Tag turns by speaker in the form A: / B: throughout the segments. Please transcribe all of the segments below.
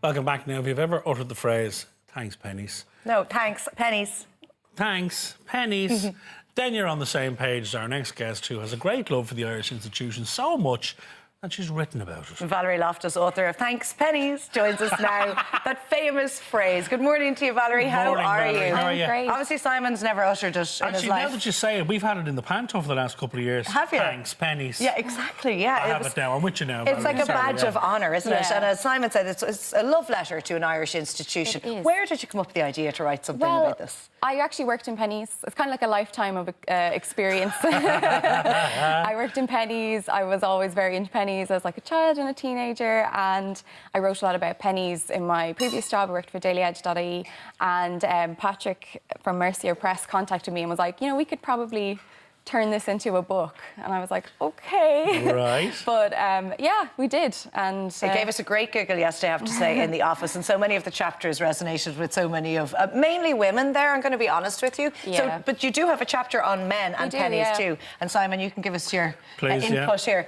A: Welcome back now. If you've ever uttered the phrase, thanks, Penneys.
B: No, thanks, Penneys.
A: Thanks, Penneys. Then you're on the same page as our next guest, who has a great love for the Irish institution, so much that she's written about it.
B: Valerie Loftus, author of Thanks, Penneys, joins us now. That famous phrase. Good morning to you, Valerie. How are
A: Valerie.
B: you?
A: How are you?
C: Great.
B: Obviously, Simon's never uttered it in his
A: Actually,
B: life.
A: now that you say it, we've had it in the panto for the last couple of years.
B: Have you?
A: Thanks, Penneys.
B: Yeah, exactly. Yeah,
A: I have it now. I'm with you now.
B: It's
A: Valerie.
B: like a
A: Sorry,
B: badge of honour, isn't it?
C: Yeah.
B: And as Simon said, it's a love letter to an Irish institution.
C: It is.
B: Where did you come up with the idea to write something
C: Well,
B: about this?
C: I actually worked in Penneys. It's kind of like a lifetime of experience. I worked in Penneys. I was always very into Penneys. I was like a child and a teenager, and I wrote a lot about Penneys in my previous job. I worked for dailyedge.ie, and Patrick from Mercier Press contacted me and was like, you know, we could probably turn this into a book. And I was like, okay.
A: Right.
C: But yeah, we did. And
B: It gave us a great giggle yesterday, I have to say, in the office, and so many of the chapters resonated with so many of, mainly women there, I'm going to be honest with you.
C: Yeah.
B: So, but you do have a chapter on men and
C: do,
B: Penneys
C: yeah.
B: too. And Simon, you can give us your
A: Please,
B: input here.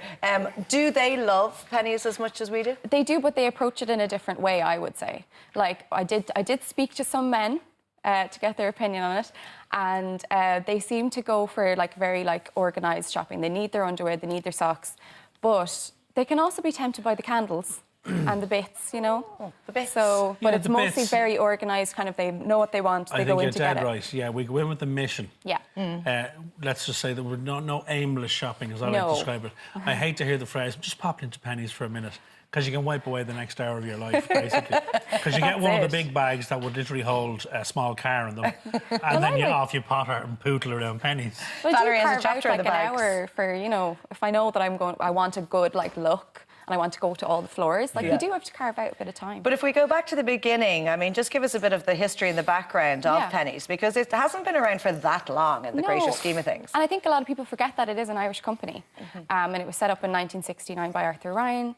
B: Do they love Penneys as much as we do?
C: They do, but they approach it in a different way, I would say. Like, I did speak to some men to get their opinion on it, and they seem to go for very organised shopping. They need their underwear, they need their socks, but they can also be tempted by the candles and the bits, you know.
B: Oh, the bits.
C: So, but
A: Yeah,
C: it's
A: the
C: mostly
A: bits.
C: very organised. Kind of, they know what they want. They go in to
A: you're
C: get
A: dead
C: it.
A: right. Yeah, we go in with the mission.
C: Yeah.
A: Let's just say that we're no aimless shopping, as I like
C: No.
A: to describe it. I hate to hear the phrase, just pop into Penneys for a minute, because you can wipe away the next hour of your life, basically. Because you get one of the big bags that would literally hold a small car in them, and then you're off, you potter and pootle around Penneys.
C: But
B: Valerie
C: I do
B: has a
C: carve
B: chapter
C: out
B: in the
C: an
B: bags.
C: hour for, you know, if I know that I want a good look, and I want to go to all the floors. You do have to carve out a bit of time.
B: But if we go back to the beginning, I mean, just give us a bit of the history and the background of Penneys, because it hasn't been around for that long in the greater scheme of things.
C: And I think a lot of people forget that it is an Irish company. And it was set up in 1969 by Arthur Ryan.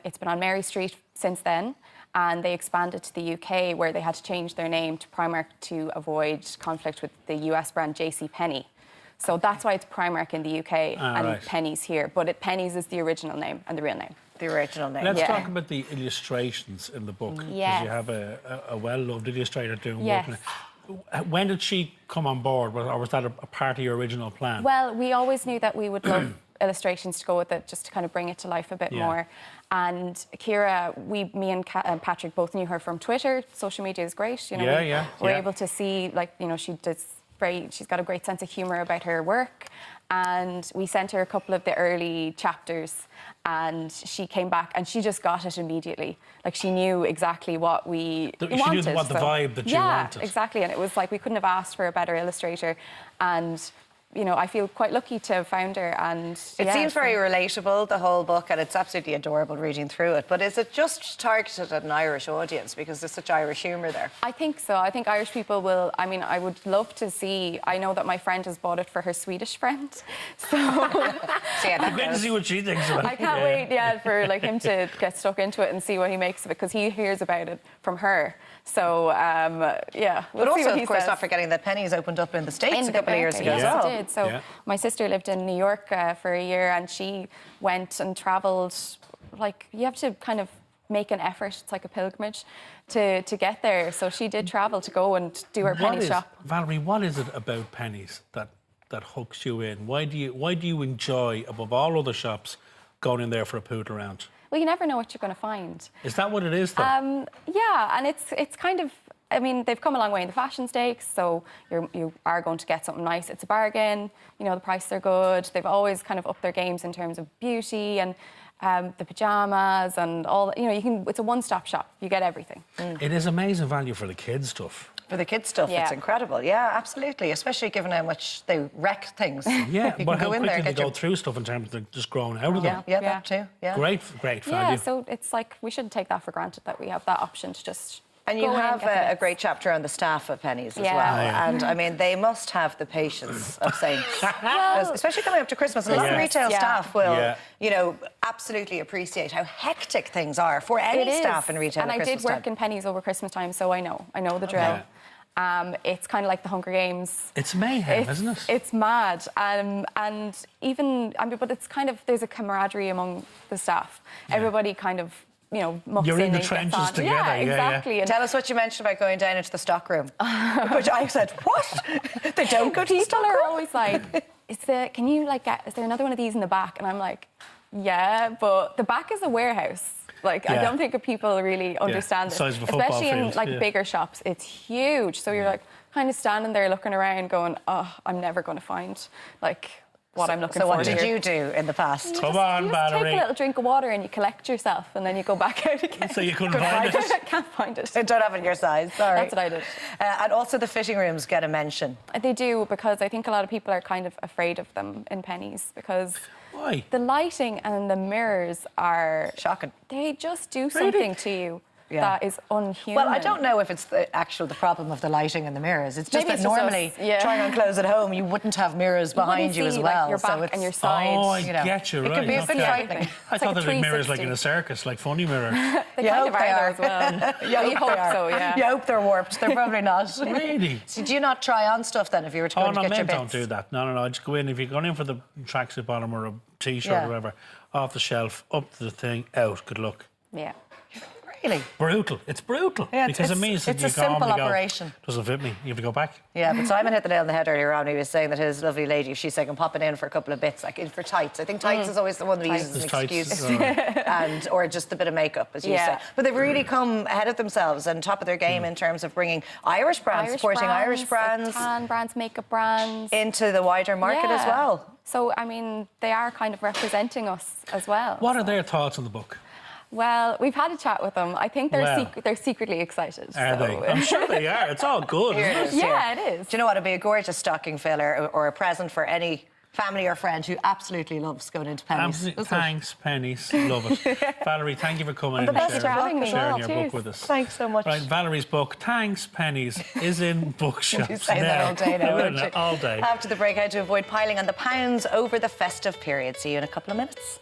C: It's been on Mary Street since then. And they expanded to the UK, where they had to change their name to Primark to avoid conflict with the US brand JCPenney. So that's why it's Primark in the UK and
A: right.
C: Penneys here. But Penneys is the original name and the real name.
B: The original name.
A: Let's talk about the illustrations in the book, because
C: Yes.
A: you have a well-loved illustrator doing
C: Yes.
A: work. When did she come on board, or was that a part of your original plan?
C: Well, we always knew that we would love illustrations to go with it, just to kind of bring it to life a bit more. And Ciara, me and Patrick both knew her from Twitter. Social media is great, you know. We're able to see, she's got a great sense of humour about her work. And we sent her a couple of the early chapters, and she came back and she just got it immediately. Like, she knew exactly what we wanted.
A: She knew what the vibe that you wanted.
C: Yeah, exactly. And it was like we couldn't have asked for a better illustrator. And you know, I feel quite lucky to have found her. And
B: it seems very relatable, the whole book, and it's absolutely adorable reading through it. But is it just targeted at an Irish audience, because there's such Irish humour there?
C: I think so. I think Irish people will. I mean, I would love to see. I know that my friend has bought it for her Swedish friend, so
A: I'm going to see what she thinks about it.
C: I can't wait, for him to get stuck into it and see what he makes of it, because he hears about it from her. So, we'll
B: but also,
C: see what he
B: of course,
C: says.
B: not forgetting that Penneys opened up in the States a couple of years ago as
C: yes,
B: well.
C: it did. So my sister lived in New York for a year, and she went and travelled. You have to kind of make an effort. It's like a pilgrimage to get there. So she did travel to go and do her penny shop.
A: Valerie, what is it about Penneys that hooks you in? Why do you enjoy, above all other shops, going in there for a poodle around?
C: Well, you never know what you're going to find.
A: Is that what it is, though?
C: Yeah, and it's kind of. I mean, they've come a long way in the fashion stakes, so you are going to get something nice. It's a bargain. You know, the prices are good. They've always kind of upped their games in terms of beauty and the pyjamas and all. You know, it's a one-stop shop. You get everything.
A: It is amazing value for the kids' stuff.
B: For the kids' stuff, it's incredible. Yeah, absolutely. Especially given how much they wreck things.
A: Yeah,
B: you
A: but
B: can
A: how
B: go in
A: quickly
B: there
A: they
B: and
A: go through stuff in terms of just growing out of them.
B: Yeah, that too. Yeah.
A: Great value.
C: Yeah, so it's like we shouldn't take that for granted, that we have that option to just.
B: And you have a great chapter on the staff of Penneys as well.
A: Yeah.
B: And I mean, they must have the patience of saints. Especially coming up to Christmas. A lot of retail staff will, you know, absolutely appreciate how hectic things are for any staff in retail.
C: And
B: at
C: I did
B: Christmas
C: work in Penneys over Christmas time, so I know the drill. It's kind of like the Hunger Games.
A: It's mayhem, isn't it?
C: It's mad. And even, but it's kind of, there's a camaraderie among the staff. Everybody kind of mucks
A: You're in the
C: and
A: trenches
C: gets on.
A: together.
C: Yeah, exactly.
B: And tell us what you mentioned about going down into the stock room, which I said, what? They don't go to the stock room?
C: People are always like, is there another one of these in the back? And I'm like, yeah, but the back is a warehouse. Like, I don't think people really understand this.
A: Size of a football
C: Especially in
A: field,
C: bigger shops, it's huge. So you're like kind of standing there looking around going, oh, I'm never going to find what I'm looking for.
B: So what
C: here.
B: did you do in the past?
A: Come on, Valerie.
C: Take a little drink of water and you collect yourself and then you go back out again.
A: So you couldn't find it?
C: I can't find it.
B: I don't have it in your size, sorry.
C: That's what I did.
B: And also the fitting rooms get a mention.
C: They do, because I think a lot of people are kind of afraid of them in Penneys because...
A: Why?
C: The lighting and the mirrors are...
B: Shocking.
C: They just do something to you that is unhuman.
B: Well, I don't know if it's the problem of the lighting and the mirrors. It's just
C: Maybe
B: that
C: it's
B: normally, trying on clothes at home, you wouldn't have mirrors behind you as well.
C: Your back and your sides.
A: Oh, I get you, right.
B: It could be a bit frightening.
A: I thought they were mirrors like in a circus, like funny mirrors.
C: They kind of are as well. You hope so, yeah.
B: You hope they're warped. They're probably not.
A: Really?
B: So do you not try on stuff then if you were to go to get your bits?
A: Don't do that. No. I just go in. If you're going in for the tracksuit bottom or a T-shirt or whatever, off the shelf, up to the thing, out. Good luck.
C: Yeah.
B: Really?
A: Brutal. It's brutal.
B: Yeah,
A: because it means that
B: it's
A: you
B: a simple
A: go,
B: operation.
A: Doesn't fit me. You have to go back.
B: Yeah, but Simon hit the nail on the head earlier on. He was saying that his lovely lady, if she's saying, I'm popping in for a couple of bits, like in for tights. I think tights is always the one that we use as an excuse. Or just a bit of makeup, as you say. But they've really come ahead of themselves and top of their game in terms of bringing Irish brands, supporting Irish brands.
C: Like tan brands, makeup brands.
B: Into the wider market as well.
C: So, I mean, they are kind of representing us as well.
A: What are their thoughts on the book?
C: Well, we've had a chat with them. I think they're secretly excited.
A: Are they? I'm sure they are. It's all good, isn't it?
C: Yeah, it is.
B: Do you know what? It'd be a gorgeous stocking filler or a present for any family or friend who absolutely loves going into Penneys.
A: Thanks, Penneys. Love it. Valerie, thank you for coming in and sharing your book with us.
B: Thanks so much.
A: Right, Valerie's book, Thanks, Penneys, is in bookshops.
B: You say that all day now, won't you?
A: All day.
B: After the break, how to avoid piling on the pounds over the festive period. See you in a couple of minutes.